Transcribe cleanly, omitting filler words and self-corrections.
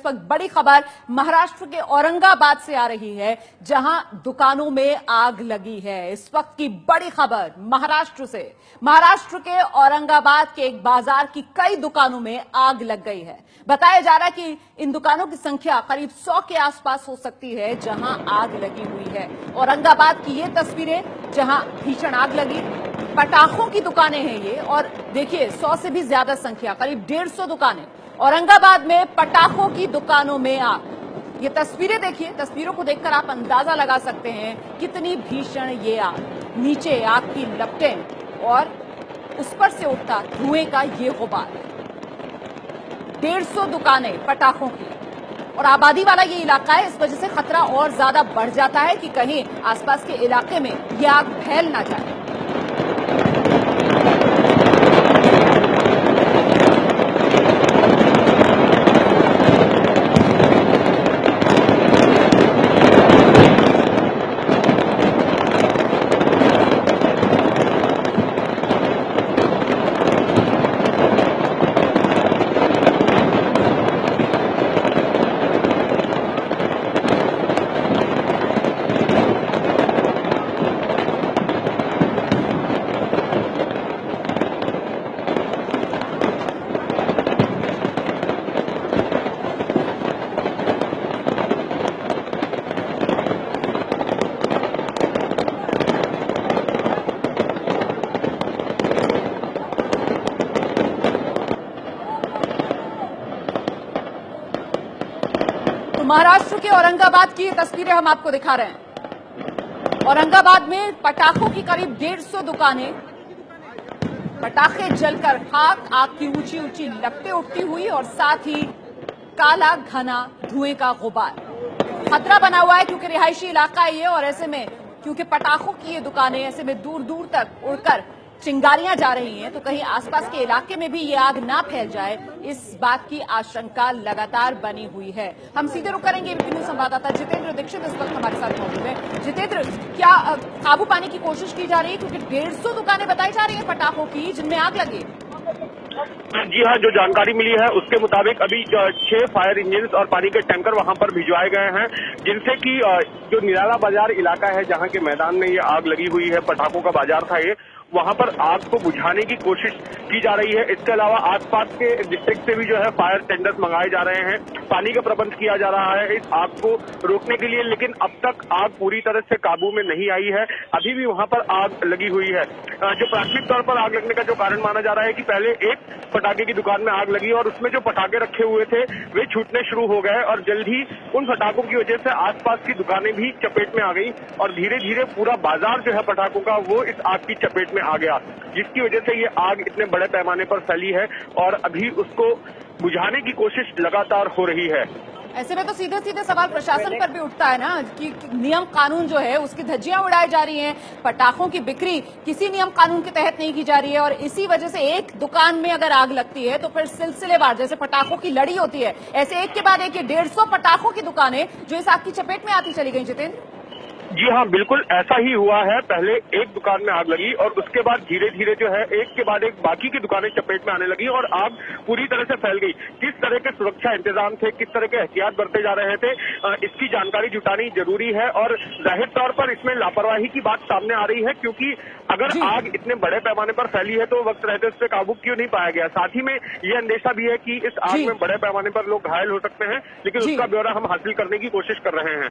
वक्त बड़ी खबर महाराष्ट्र के औरंगाबाद से आ रही है, जहां दुकानों में आग लगी है। इस वक्त की बड़ी खबर महाराष्ट्र से। महाराष्ट्र के औरंगाबाद के एक बाजार की कई दुकानों में आग लग गई है। बताया जा रहा है कि इन दुकानों की संख्या करीब 100 के आसपास हो सकती है, जहां आग लगी हुई है। औरंगाबाद की ये तस्वीरें, जहां भीषण आग लगी। पटाखों की दुकानें हैं ये, और देखिए 100 से भी ज्यादा संख्या, करीब 150 दुकानें औरंगाबाद में पटाखों की दुकानों में आग। ये तस्वीरें देखिए, तस्वीरों को देखकर आप अंदाजा लगा सकते हैं कितनी भीषण ये आग। नीचे आग की लपटें और उस पर से उठता धुएं का ये गुबार। 150 दुकानें पटाखों की, और आबादी वाला ये इलाका है, इस वजह से खतरा और ज्यादा बढ़ जाता है कि कहीं आसपास के इलाके में ये आग फैल ना जाए। महाराष्ट्र के औरंगाबाद की तस्वीरें हम आपको दिखा रहे हैं। औरंगाबाद में पटाखों की करीब 150 दुकानें, पटाखे जलकर खाक, आग की ऊंची ऊंची लपटें उठती हुई, और साथ ही काला घना धुएं का गुबार। खतरा बना हुआ है क्योंकि रिहायशी इलाका है ये, और ऐसे में क्योंकि पटाखों की ये दुकानें, ऐसे में दूर दूर तक उड़कर चिंगारियां जा रही हैं, तो कहीं आसपास के इलाके में भी ये आग ना फैल जाए, इस बात की आशंका लगातार बनी हुई है। हम सीधे रुक करेंगे एबीपी न्यूज संवाददाता जितेंद्र दीक्षित इस वक्त हमारे साथ मौजूद हैं। जितेंद्र, क्या काबू पाने की कोशिश की जा रही है, क्योंकि 150 दुकानें बताई जा रही है पटाखों की जिनमें आग लगी? जी हाँ, जो जानकारी मिली है उसके मुताबिक अभी 6 फायर इंजन और पानी के टैंकर वहां पर भिजवाए गए हैं, जिनसे कि जो निराला बाजार इलाका है, जहां के मैदान में ये आग लगी हुई है, पटाखों का बाजार था ये, वहां पर आग को बुझाने की कोशिश की जा रही है। इसके अलावा आसपास के डिस्ट्रिक्ट से भी जो है फायर टेंडर्स मंगाए जा रहे हैं, पानी का प्रबंध किया जा रहा है इस आग को रोकने के लिए, लेकिन अब तक आग पूरी तरह से काबू में नहीं आई है। अभी भी वहां पर आग लगी हुई है। जो प्राथमिक तौर पर आग लगने का जो कारण माना जा रहा है कि पहले एक पटाखे की दुकान में आग लगी और उसमें जो पटाखे रखे हुए थे वे छूटने शुरू हो गए, और जल्द ही उन पटाखों की वजह से आसपास की दुकानें भी चपेट में आ गई, और धीरे धीरे पूरा बाजार जो है पटाखों का वो इस आग की चपेट में आ गया, जिसकी वजह से ये आग इतने बड़े पैमाने पर फैली है, और अभी उसको बुझाने की कोशिश लगातार हो रही है। ऐसे में तो सीधे सीधे सवाल प्रशासन पर भी उठता है ना, कि नियम कानून जो है उसकी धज्जियां उड़ाई जा रही हैं, पटाखों की बिक्री किसी नियम कानून के तहत नहीं की जा रही है, और इसी वजह से एक दुकान में अगर आग लगती है तो फिर सिलसिलेवार, जैसे पटाखों की लड़ी होती है, ऐसे एक के बाद एक ये 150 पटाखों की दुकानें जो इस आग की चपेट में आती चली गई। जितेंद्र, जी हाँ, बिल्कुल ऐसा ही हुआ है। पहले एक दुकान में आग लगी और उसके बाद धीरे धीरे जो है एक के बाद एक बाकी की दुकानें चपेट में आने लगी और आग पूरी तरह से फैल गई। किस तरह के सुरक्षा इंतजाम थे, किस तरह के एहतियात बरते जा रहे थे, इसकी जानकारी जुटानी जरूरी है, और जाहिर तौर पर इसमें लापरवाही की बात सामने आ रही है, क्योंकि अगर आग इतने बड़े पैमाने पर फैली है तो वक्त रहते उस पर काबू क्यों नहीं पाया गया। साथ ही में ये अंदेशा भी है कि इस आग में बड़े पैमाने पर लोग घायल हो सकते हैं, लेकिन उसका ब्यौरा हम हासिल करने की कोशिश कर रहे हैं।